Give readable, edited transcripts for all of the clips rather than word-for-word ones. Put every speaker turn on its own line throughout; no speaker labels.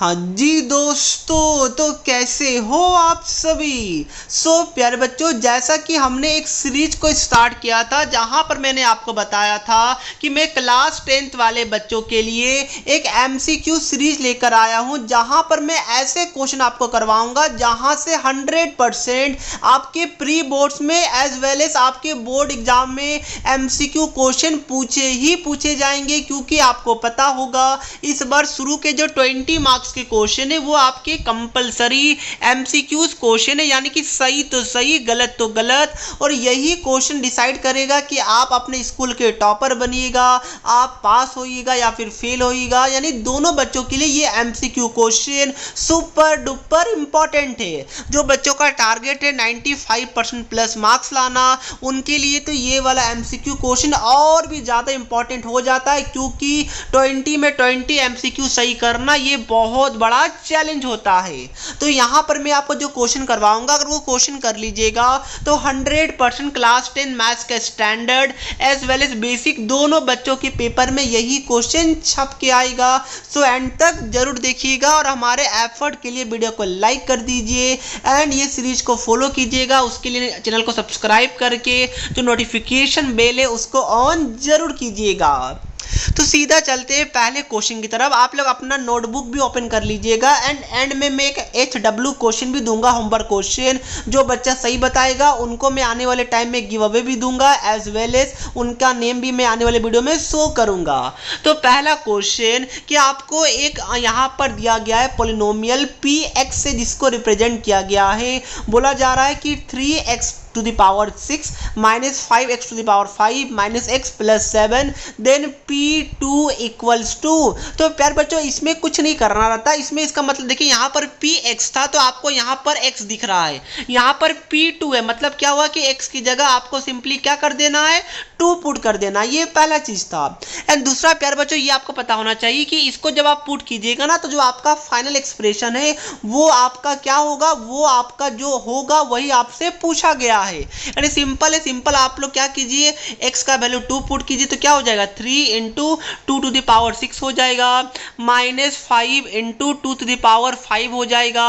हाँ जी दोस्तों, तो कैसे हो आप सभी। प्यारे बच्चों, जैसा कि हमने एक सीरीज को स्टार्ट किया था जहां पर मैंने आपको बताया था कि मैं क्लास 10th वाले बच्चों के लिए एक एमसीक्यू सीरीज लेकर आया हूं, जहां पर मैं ऐसे क्वेश्चन आपको करवाऊंगा जहां से 100% आपके प्री बोर्ड्स में एज वेल एज आपके बोर्ड एग्जाम में एमसीक्यू क्वेश्चन पूछे जाएंगे। क्योंकि आपको पता होगा इस बार शुरू के जो 20 मार्क्स के क्वेश्चन है वो आपके कंपलसरी एमसीक्यूज क्वेश्चन है, यानी कि सही तो सही गलत तो गलत, और यही क्वेश्चन डिसाइड करेगा कि आप अपने स्कूल के टॉपर बनिएगा, आप पास होइएगा या फिर फेल होइएगा। यानी दोनों बच्चों के लिए ये MCQ question super duper important है। जो बच्चों का टारगेट है 95% प्लस मार्क्स लाना, उनके लिए तो ये वाला एमसीक्यू क्वेश्चन और भी ज़्यादा इंपॉर्टेंट हो जाता है, क्योंकि 20 में 20 एमसीक्यू सही करना ये बहुत बड़ा चैलेंज होता है। तो यहाँ पर मैं आपको जो क्वेश्चन करवाऊंगा, अगर वो क्वेश्चन कर लीजिएगा तो 100% क्लास 10 मैथ्स का standard as well as basic दोनों बच्चों के पेपर में यही क्वेश्चन छप के आएगा। सो एंड तक जरूर देखिएगा और हमारे एफर्ट के लिए वीडियो को लाइक कर दीजिए एंड ये सीरीज को फॉलो कीजिएगा। उसके लिए चैनल को सब्सक्राइब करके जो नोटिफिकेशन बेल है उसको ऑन जरूर कीजिएगा। तो सीधा चलते हैं पहले क्वेश्चन की तरफ। आप लोग अपना नोटबुक भी ओपन कर लीजिएगा एंड में मैं एक HW क्वेश्चन भी दूंगा, होमवर्क क्वेश्चन। जो बच्चा सही बताएगा उनको मैं आने वाले टाइम में गिव अवे भी दूंगा, एज वेल एज उनका नेम भी मैं आने वाले वीडियो में शो करूंगा। तो पहला क्वेश्चन कि आपको एक यहाँ पर दिया गया है पॉलिनोमियल Px से, जिसको रिप्रेजेंट किया गया है। बोला जा रहा है कि 3x to the power 6 minus 5x to the power 5 minus x plus 7 then p2 equals 2। तो प्यार बच्चों इसमें कुछ नहीं करना रहता, इसमें इसका मतलब देखिए यहाँ पर px था तो आपको यहाँ पर x दिख रहा है, यहाँ पर p2 है, मतलब क्या हुआ कि x की जगह आपको सिंपली क्या कर देना है, 2 पुट कर देना। ये पहला चीज था। एंड दूसरा प्यार बच्चों ये आपको पता होना चाहिए कि इसको जब आप पुट कीजिएगा ना तो जो आपका फाइनल एक्सप्रेशन है वो आपका क्या होगा, वो आपका जो होगा वही आपसे पूछा गया है। यानी सिंपल है, सिंपल आप लोग क्या कीजिए, x का वैल्यू 2 पुट कीजिए तो क्या हो जाएगा 3 इंटू 2 टू द पावर 6 हो जाएगा, minus 5 into 2 to the power 5 हो जाएगा,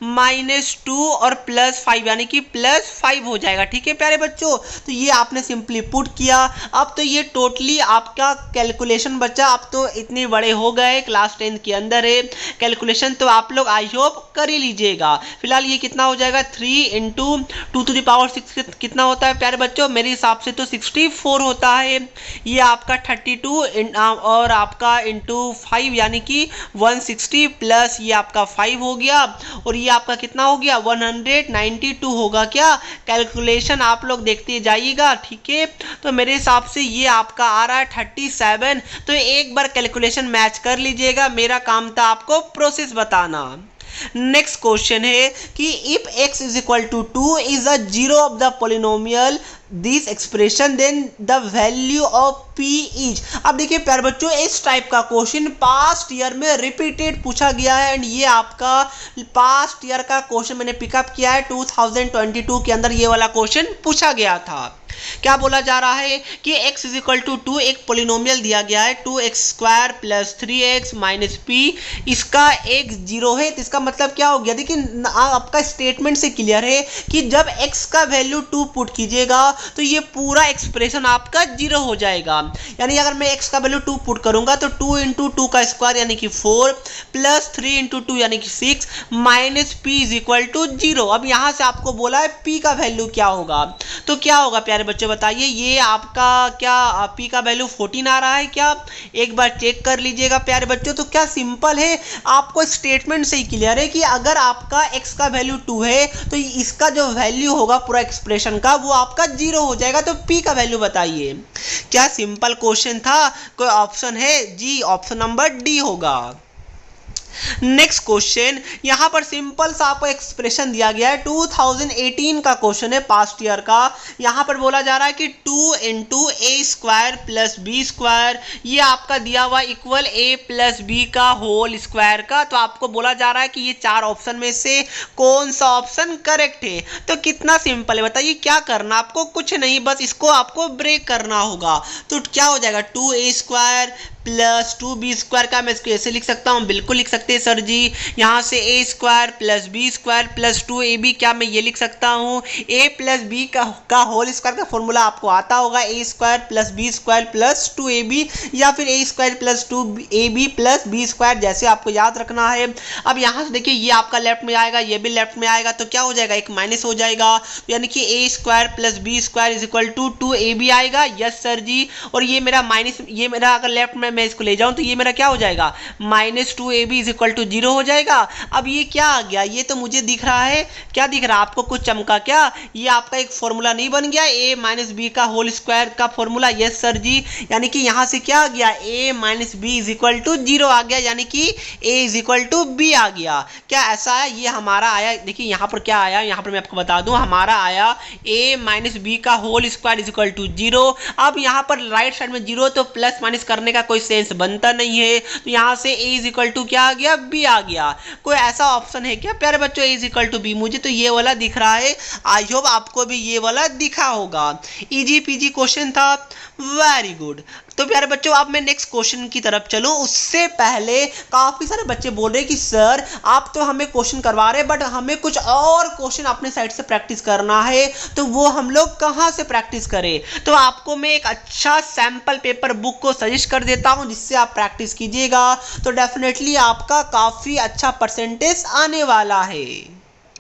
माइनस 2 और प्लस 5 यानी कि प्लस 5 हो जाएगा। ठीक है प्यारे बच्चों, तो ये आपने सिंपली पुट किया। अब तो ये टोटली आपका कैलकुलेशन बच्चा, अब तो इतने बड़े हो गए, क्लास 10 के अंदर है, कैलकुलेशन तो आप लोग आई होप कर ही लीजिएगा। फिलहाल ये कितना हो जाएगा 3 इंटू 2 टू द पावर 6 कितना होता है प्यारे बच्चों, मेरे हिसाब से तो 64 होता है। ये आपका 32 और आपका इंटू 5 यानी कि 160 प्लस ये आपका 5 हो गया और ये आपका कितना हो गया 192 होगा। क्या कैलकुलेशन आप लोग देखते जाइएगा। ठीक है, तो मेरे हिसाब से ये आपका आ रहा है 37। तो एक बार कैलकुलेशन मैच कर लीजिएगा, मेरा काम था आपको प्रोसेस बताना। नेक्स्ट क्वेश्चन है कि if x is equal to 2 is a zero of the polynomial this expression then the value of p is. अब देखिए प्यार बच्चों इस टाइप का क्वेश्चन पास्ट ईयर में रिपीटेड पूछा गया है एंड ये आपका पास्ट ईयर का क्वेश्चन मैंने पिकअप किया है, 2022 के अंदर ये वाला क्वेश्चन पूछा गया था। क्या बोला जा रहा है कि x इज इक्वल टू 2 एक पोलिनोमियल दिया गया है 2x square plus 3x minus p, इसका एक जीरो है। तो इसका मतलब क्या हो गया, देखिए आपका स्टेटमेंट से क्लियर है कि जब x का वैल्यू 2 पुट कीजिएगा तो ये पूरा एक्सप्रेशन आपका जीरो हो जाएगा। यानी अगर मैं x का वैल्यू 2 पुट करूंगा तो 2 इंटू 2 का स्क्वायर यानी कि 4 प्लस 3 इंटू 2 यानी कि 6 minus p is equal to 0। अब यहां से आपको बोला है p का वैल्यू क्या होगा, तो क्या होगा प्यारे बच्चों बताइए। ये आपका क्या p का वैल्यू 14 आ रहा है क्या, एक बार चेक कर लीजिएगा प्यारे बच्चों। तो क्या सिंपल है, आपको स्टेटमेंट से ही क्लियर है कि अगर आपका x का वैल्यू 2 है तो इसका जो वैल्यू होगा पूरा एक्सप्रेशन का वो आपका 0 हो जाएगा। तो p का वैल्यू बताइए। क्या सिंपल क्वेश्चन था, कोई ऑप्शन है जी, ऑप्शन नंबर डी होगा। नेक्स्ट क्वेश्चन, यहां पर सिंपल सा आपको एक्सप्रेशन दिया गया है, 2018 का क्वेश्चन है पास्ट ईयर का। यहां पर बोला जा रहा है कि 2 इंटू ए स्क्वायर प्लस बी स्क्वायर, ये आपका दिया हुआ इक्वल a प्लस बी का होल स्क्वायर का। तो आपको बोला जा रहा है कि ये चार ऑप्शन में से कौन सा ऑप्शन करेक्ट है। तो कितना सिंपल है बताइए, क्या करना आपको, कुछ नहीं, बस इसको आपको ब्रेक करना होगा। तो क्या हो जाएगा 2a स्क्वायर प्लस 2b² का मैं इसको ऐसे लिख सकता हूँ, बिल्कुल लिख सकते हैं सर जी। यहाँ से a² plus b² plus 2ab, क्या मैं ये लिख सकता हूँ? a प्लस b का होल स्क्वायर का फॉर्मूला आपको आता होगा, a² plus b² plus 2ab, या फिर a² plus 2ab plus b², जैसे आपको याद रखना है। अब यहाँ से देखिए ये आपका लेफ्ट में आएगा, ये भी लेफ्ट में आएगा, तो क्या हो जाएगा? एक माइनस हो जाएगा, यानी कि a² plus b² is equal to 2ab आएगा। यस सर जी। और ये मेरा माइनस, ये मेरा अगर लेफ्ट में मैं इसको ले जाऊं तो ये मेरा क्या हो जाएगा? Minus 2ab is equal to 0 हो जाएगा। अब ये क्या आ गया? ये तो मुझे दिख रहा है, क्या दिख रहा है आपको? कुछ चमका क्या? ये आपका एक फॉर्मूला नहीं बन गया, a माइनस बी का होल स्क्वायर का फॉर्मूला? यस सर जी। यानी कि यहाँ से क्या आ गया? a minus b is equal to 0 आ गया, यानी कि a is equal to b आ गया। क्या ऐसा है? ये हमारा आया, देखिए यहाँ पर क्या आया, यहाँ पर मैं आपको बता दूं, हमारा आया a माइनस बी का whole square is equal to 0। अब यहाँ पर राइट साइड में 0, तो प्लस माइनस करने का कोई सेंस बनता नहीं है, तो यहाँ से a इज इक्वल टू क्या आ गया? b आ गया। कोई ऐसा ऑप्शन है क्या प्यारे बच्चों? a is equal to b, मुझे तो ये वाला दिख रहा है, आई होप आपको भी ये वाला दिखा होगा। इजी पीजी क्वेश्चन था, वेरी गुड। तो प्यारे बच्चों अब मैं नेक्स्ट क्वेश्चन की तरफ चलूं, उससे पहले काफी सारे बच्चे बोल रहे हैं कि सर आप तो हमें क्वेश्चन करवा रहे हैं, बट हमें कुछ और क्वेश्चन अपने साइड से प्रैक्टिस करना है, तो वो हम लोग कहाँ से प्रैक्टिस करें? तो आपको मैं एक अच्छा सैंपल पेपर बुक को सजेस्ट कर देता हूं, जिससे आप प्रैक्टिस कीजिएगा, तो डेफिनेटली आपका काफी अच्छा परसेंटेज आने वाला है।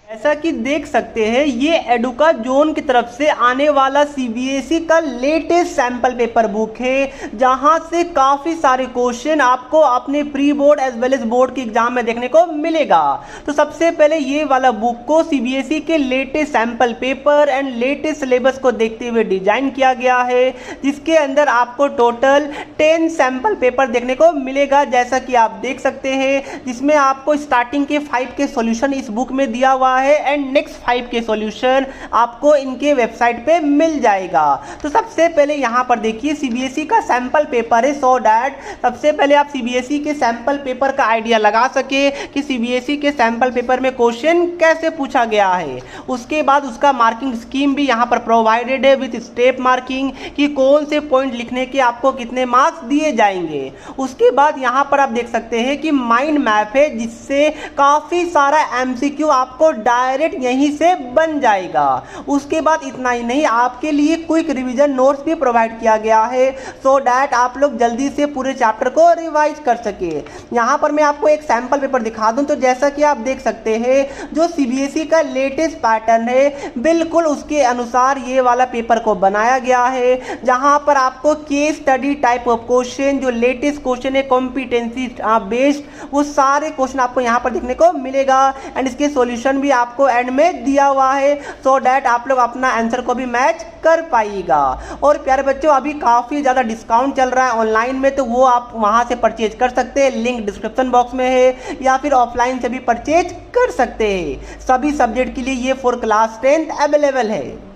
ऐसा कि देख सकते हैं ये एडुका जोन की तरफ से आने वाला सीबीएसई का लेटेस्ट सैंपल पेपर बुक है, जहां से काफी सारे क्वेश्चन आपको अपने pre board as well as board के एग्जाम में देखने को मिलेगा। तो सबसे पहले ये वाला बुक को सीबीएसई के latest sample paper and latest syllabus को देखते हुए डिजाइन किया गया है, जिसके अंदर आपको टोटल 10 सैंपल पेपर देखने को मिलेगा, जैसा कि आप देख सकते हैं, जिसमें आपको स्टार्टिंग के 5 के सॉल्यूशन इस बुक में दिया हुआ है एंड नेक्स्ट 5 के सॉल्यूशन आपको इनके वेबसाइट पे मिल जाएगा। तो सबसे पहले यहाँ पर देखिए सीबीएसई का सैंपल पेपर है, सो दैट सबसे पहले आप सीबीएसई के सैंपल पेपर का आइडिया लगा सके कि सीबीएसई के सैंपल पेपर में क्वेश्चन कैसे पूछा गया है। उसके बाद उसका मार्किंग स्कीम भी यहाँ पर प्रोवाइडेड है विथ स्टेप मार्किंग, कि कौन से पॉइंट लिखने के आपको कितने मार्क्स दिए जाएंगे। उसके बाद यहाँ पर आप देख सकते हैं कि माइंड मैप है, जिससे काफी सारा एमसीक्यू आपको डायरेक्ट यहीं से बन जाएगा। उसके बाद इतना ही नहीं, आपके लिए क्विक रिवीजन नोट्स भी प्रोवाइड किया गया है, सो दैट आप लोग जल्दी से पूरे चैप्टर को रिवाइज कर सके। यहाँ पर मैं आपको एक सैंपल पेपर दिखा दूं, तो जैसा कि आप देख सकते हैं जो सीबीएसई का लेटेस्ट पैटर्न है, बिल्कुल उसके अनुसार ये वाला पेपर को बनाया गया है, जहां पर आपको case study type of question, जो लेटेस्ट क्वेश्चन है कॉम्पिटेंसी बेस्ड, वो सारे क्वेश्चन आपको यहाँ पर देखने को मिलेगा एंड इसके सॉल्यूशन भी आपको एंड में दिया हुआ है, सो दैट आप लोग अपना आंसर को भी मैच कर पाइएगा। और प्यारे बच्चों अभी काफी ज्यादा डिस्काउंट चल रहा है ऑनलाइन में, तो वो आप वहां से परचेज कर सकते हैं, लिंक डिस्क्रिप्शन बॉक्स में है, या फिर ऑफलाइन से भी परचेज कर सकते हैं। सभी सब्जेक्ट के लिए ये फॉर क्लास 10 अवेलेबल है।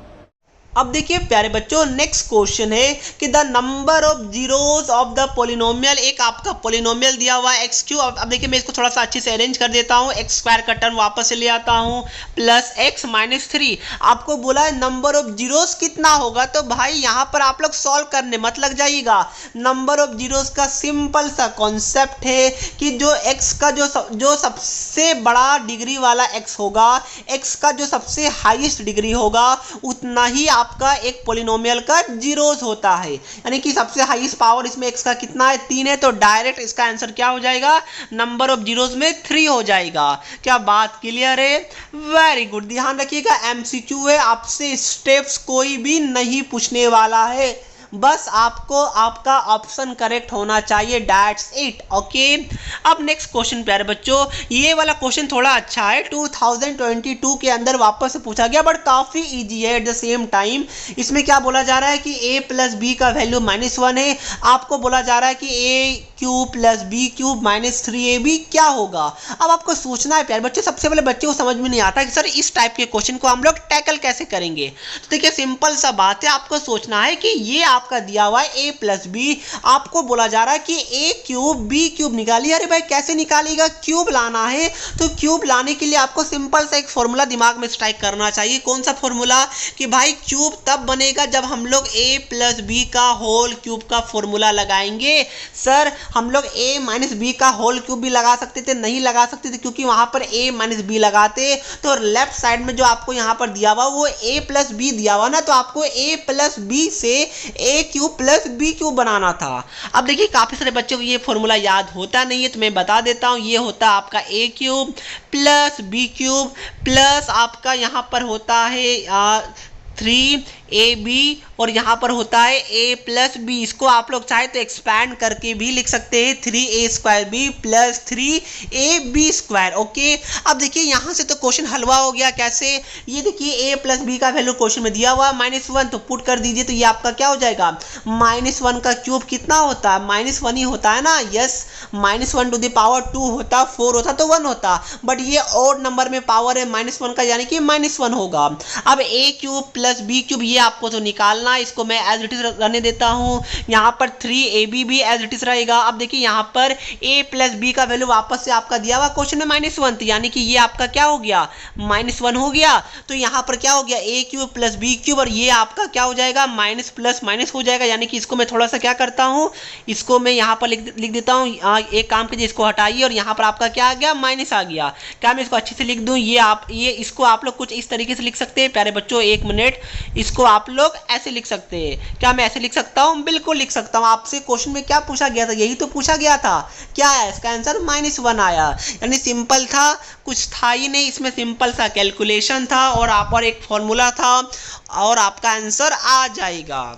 अब देखिए प्यारे बच्चों नेक्स्ट क्वेश्चन है कि the number of zeros of the polynomial, एक आपका पोलिनोमियल दिया हुआ है एक्स क्यू। अब देखिए मैं इसको थोड़ा सा अच्छे से अरेंज कर देता हूँ, एक्स स्क्वायर का टर्म वापस से ले आता हूँ, प्लस एक्स माइनस 3। आपको बोला है नंबर ऑफ जीरोस कितना होगा, तो भाई यहाँ पर आप लोग सॉल्व करने मत लग जाइएगा। नंबर ऑफ जीरोस का सिंपल सा कॉन्सेप्ट है कि जो एक्स का जो सबसे बड़ा डिग्री वाला एक्स होगा, एक्स का जो सबसे हाईएस्ट डिग्री होगा, उतना ही आपका एक पोलिनोमियल का जीरोस होता है। यानी कि सबसे हाईएस्ट पावर इसमें एक्स का कितना है? 3 है, तो डायरेक्ट इसका आंसर क्या हो जाएगा? नंबर ऑफ जीरोस में 3 हो जाएगा। क्या बात क्लियर है? Very good. ध्यान रखिएगा एमसीक्यू है, आपसे स्टेप्स कोई भी नहीं पूछने वाला है, बस आपको आपका ऑप्शन करेक्ट होना चाहिए, दैट्स इट। ओके अब नेक्स्ट क्वेश्चन प्यारे बच्चों, ये वाला क्वेश्चन थोड़ा अच्छा है, 2022 के अंदर वापस से पूछा गया, बट काफी इजी है एट द सेम टाइम। इसमें क्या बोला जा रहा है कि a प्लस बी का वैल्यू -1 है, आपको बोला जा रहा है कि a cube plus b cube minus 3ab क्या होगा। अब आपको सोचना है प्यारे बच्चे, सबसे पहले बच्चे को समझ में नहीं आता कि सर इस टाइप के क्वेश्चन को हम लोग टैकल कैसे करेंगे। तो देखिए सिंपल सा बात है, आपको सोचना है कि ये आप आपका दिया हुआ है a प्लस बी, आपको बोला जा रहा है कि a क्यूब b क्यूब निकालिए। अरे भाई कैसे निकालिएगा, क्यूब लाना है तो क्यूब लाने के लिए आपको सिंपल सा एक फॉर्मूला दिमाग में स्ट्राइक करना चाहिए। कौन सा फॉर्मूला, कि भाई क्यूब तब बनेगा जब हम लोग a प्लस बी का होल क्यूब का फॉर्मूला लगाएंगे। सर हम लोग a माइनस बी का होल क्यूब भी लगा सकते थे, नहीं लगा सकते थे क्योंकि वहां पर a माइनस बी लगाते तो लेफ्ट साइड में जो आपको यहाँ पर दिया हुआ वो a प्लस बी दिया हुआ ना, तो आपको a प्लस बी से a cube plus b cube बनाना था। अब देखिए काफी सारे बच्चों को ये फॉर्मूला याद होता नहीं है तो मैं बता देता हूँ, ये होता है आपका a cube plus b cube plus आपका यहाँ पर होता है 3ab और यहाँ पर होता है a प्लस बी। इसको आप लोग चाहे तो एक्सपैंड करके भी लिख सकते हैं 3a square b plus 3ab square. Okay अब देखिए यहाँ से तो क्वेश्चन हलवा हो गया। कैसे, ये देखिए a प्लस बी का वैल्यू क्वेश्चन में दिया हुआ -1 तो पुट कर दीजिए, तो ये आपका क्या हो जाएगा, -1 का क्यूब कितना होता है, -1 ही होता है ना। यस, -1 टू द पावर 2 होता, 4 होता तो 1 होता, बट ये ऑड नंबर में पावर है -1 का यानी कि -1 होगा। अब a cube plus b cube ये आपको तो निकालना, इसको मैं एज इट इज रहने देता हूँ। यहाँ पर 3ab भी एज इट इज रहेगा। अब देखिए यहाँ पर a प्लस बी का वैल्यू वापस से आपका दिया हुआ क्वेश्चन में -1 यानी कि ये आपका क्या हो गया, -1 हो गया। तो यहाँ पर क्या हो गया, a cube plus b cube और ये आपका क्या हो जाएगा, माइनस प्लस माइनस हो जाएगा। यानी कि इसको मैं थोड़ा सा क्या करता हूँ, इसको मैं यहाँ पर लिख देता हूँ। एक काम कीजिए, इसको हटाइए और यहाँ पर आपका क्या आ गया, माइनस आ गया। क्या मैं इसको अच्छे से लिख दूँ, ये इसको आप लोग कुछ इस तरीके से लिख सकते हैं। प्यारे बच्चों एक मिनट, इसको आप लोग ऐसे लिख सकते हैं। क्या मैं ऐसे लिख सकता हूँ, बिल्कुल लिख सकता हूँ। आपसे क्वेश्चन में क्या पूछा गया था, यही तो पूछा गया था। क्या है इसका आंसर, -1 आया। यानी सिंपल था, कुछ था ही नहीं इसमें, सिंपल सा कैलकुलेशन था और आप पर एक फॉर्मूला था और आपका आंसर आ जाएगा।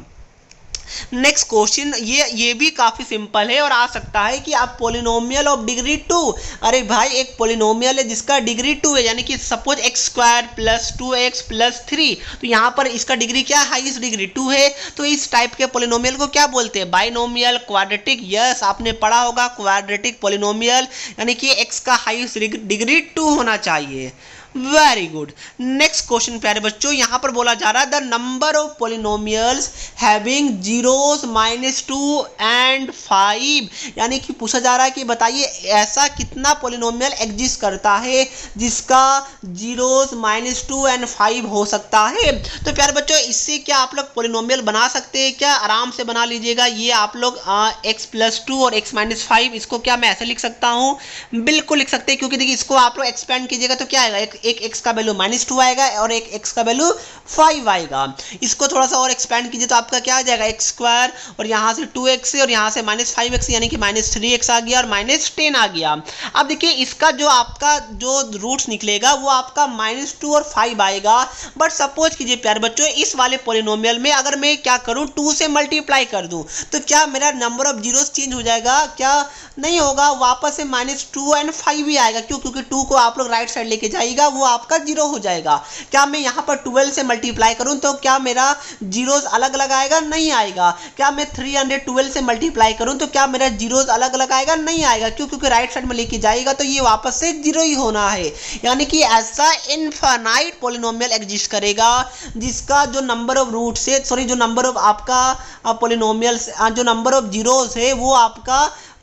नेक्स्ट क्वेश्चन ये भी काफी सिंपल है और आ सकता है कि आप पोलिनोमियल ऑफ डिग्री 2, अरे भाई एक पोलिनोमियल है जिसका डिग्री 2 है, यानी कि suppose x² plus 2x plus 3, तो यहाँ पर इसका डिग्री क्या है, हाईएस्ट डिग्री 2 है। तो इस टाइप के पोलिनोमियल को क्या बोलते हैं, बाइनोमियल, क्वाड्रेटिक। यस आपने पढ़ा होगा क्वाड्रेटिक पोलिनोमियल, यानी कि x का हाईएस्ट डिग्री 2 होना चाहिए। Very good. नेक्स्ट क्वेश्चन प्यारे बच्चों, यहाँ पर बोला जा रहा है the number of polynomials having zeros -2 and 5, यानी कि पूछा जा रहा है कि बताइए ऐसा कितना पोलिनोमियल एग्जिस्ट करता है जिसका जीरोस -2 एंड 5 हो सकता है। तो प्यारे बच्चों इससे क्या आप लोग पोलिनोमियल बना सकते हैं क्या, आराम से बना लीजिएगा। ये आप लोग x+2 और x-5, इसको क्या मैं ऐसे लिख सकता हूँ, बिल्कुल लिख सकते हैं, क्योंकि देखिए इसको आप लोग एक्सपेंड कीजिएगा तो क्या आएगा, एक x का वैल्यू -2 आएगा और एक x का वैल्यू 5 आएगा। इसको थोड़ा सा और एक्सपेंड कीजिए तो आपका क्या आ जाएगा, x² और यहाँ से 2x और यहाँ से -5x यानी कि -3x आ गया और -10 आ गया। अब देखिए इसका जो आपका जो रूट्स निकलेगा वो आपका -2 और 5 आएगा। बट सपोज कीजिए प्यारे बच्चों इस वाले पोलिनोमियल में अगर मैं क्या करूँ, 2 से मल्टीप्लाई कर दूँ तो क्या मेरा नंबर ऑफ जीरोस चेंज हो जाएगा, क्या नहीं होगा, वापस से -2 एंड 5 भी आएगा। क्यों, क्योंकि 2 को आप लोग राइट साइड लेके जाइएगा, वो आपका 0 हो जाएगा। क्या मैं यहाँ पर 12 से मल्टीप्लाई करूँ तो क्या मेरा जीरोस अलग अलग आएगा, नहीं आएगा। क्या मैं 312 से मल्टीप्लाई करूँ तो क्या मेरा जीरोस अलग अलग आएगा, नहीं आएगा। क्यों, क्योंकि राइट साइड में लेके जाएगा तो ये वापस से 0 ही होना है। यानी कि ऐसा इनफाइनाइट पोलिनोमियल एग्जिस्ट करेगा जिसका जो नंबर ऑफ रूट्स है, सॉरी जो नंबर ऑफ आपका पोलिनोमियल जो नंबर ऑफ जीरोस है वो आपका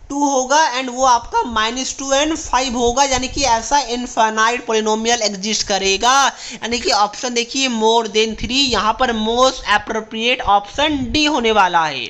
2 होगा एंड वो आपका -2 एंड 5 होगा। यानी कि ऐसा इनफाइनाइट पोलिनोमियल एग्जिस्ट करेगा। यानी कि ऑप्शन देखिए मोर देन 3, यहाँ पर मोस्ट एप्रोप्रिएट ऑप्शन डी होने वाला है।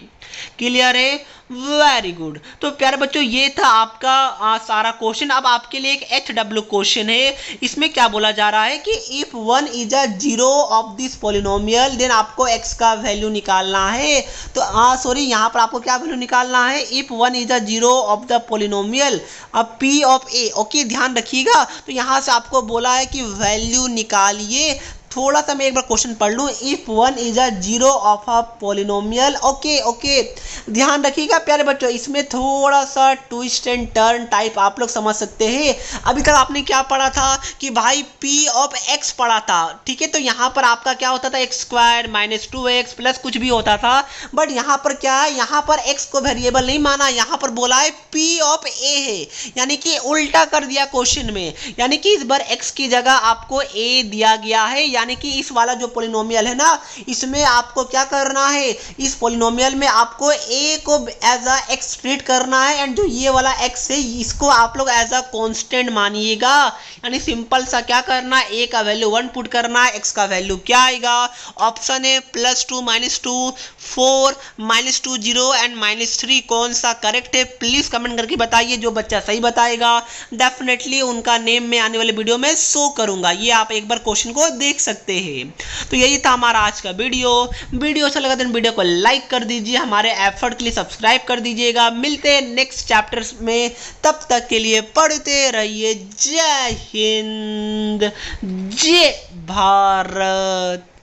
क्लियर है, वेरी गुड। तो प्यारे बच्चों ये था आपका सारा क्वेश्चन। अब आपके लिए एक HW क्वेश्चन है। इसमें क्या बोला जा रहा है कि if 1 is a zero of this polynomial then आपको x का वैल्यू निकालना है। तो सॉरी यहाँ पर आपको क्या वैल्यू निकालना है, if 1 is a zero of the polynomial अब P ऑफ A। ओके ध्यान रखिएगा, तो यहाँ से आपको बोला है कि वैल्यू निकालिए। थोड़ा सा मैं एक बार क्वेश्चन पढ़ लूँ, if 1 is a zero of a polynomial. Okay ध्यान रखिएगा प्यारे बच्चों, इसमें थोड़ा सा ट्विस्ट एंड टर्न टाइप आप लोग समझ सकते हैं। अभी तक आपने क्या पढ़ा था कि भाई P ऑफ x पढ़ा था, ठीक है। तो यहाँ पर आपका क्या होता था, x² -2x प्लस कुछ भी होता था। बट यहाँ पर क्या है, यहाँ पर x को वेरिएबल नहीं माना, यहाँ पर बोला है P ऑफ A है, यानी कि उल्टा कर दिया क्वेश्चन में। यानी कि इस बार x की जगह आपको A दिया गया है, यानी कि इस वाला जो पॉलिनोमियल है ना, इसमें आपको क्या करना है, इस पॉलिनोमियल में आपको a को एज अ एक्स ट्रीट करना है, एंड जो ये वाला x है इसको आप लोग एज अ कांस्टेंट मानिएगा। यानी सिंपल सा क्या करना है, a का वैल्यू 1 पुट करना है, x का वैल्यू क्या आएगा, ऑप्शन है +2 -2 4 -2 0 एंड -3 कौन सा करेक्ट है, प्लीज कमेंट करके बताइए। जो बच्चा सही बताएगा डेफिनेटली उनका नेम में आने वाले वीडियो में शो करूंगा। ये आप एक बार क्वेश्चन को देख सकते हैं। तो यही था हमारा आज का वीडियो अच्छा लगा तो वीडियो को लाइक कर दीजिए, हमारे एफर्ट के लिए सब्सक्राइब कर दीजिएगा। मिलते हैं नेक्स्ट चैप्टर्स में, तब तक के लिए पढ़ते रहिए। जय हिंद, जय भारत।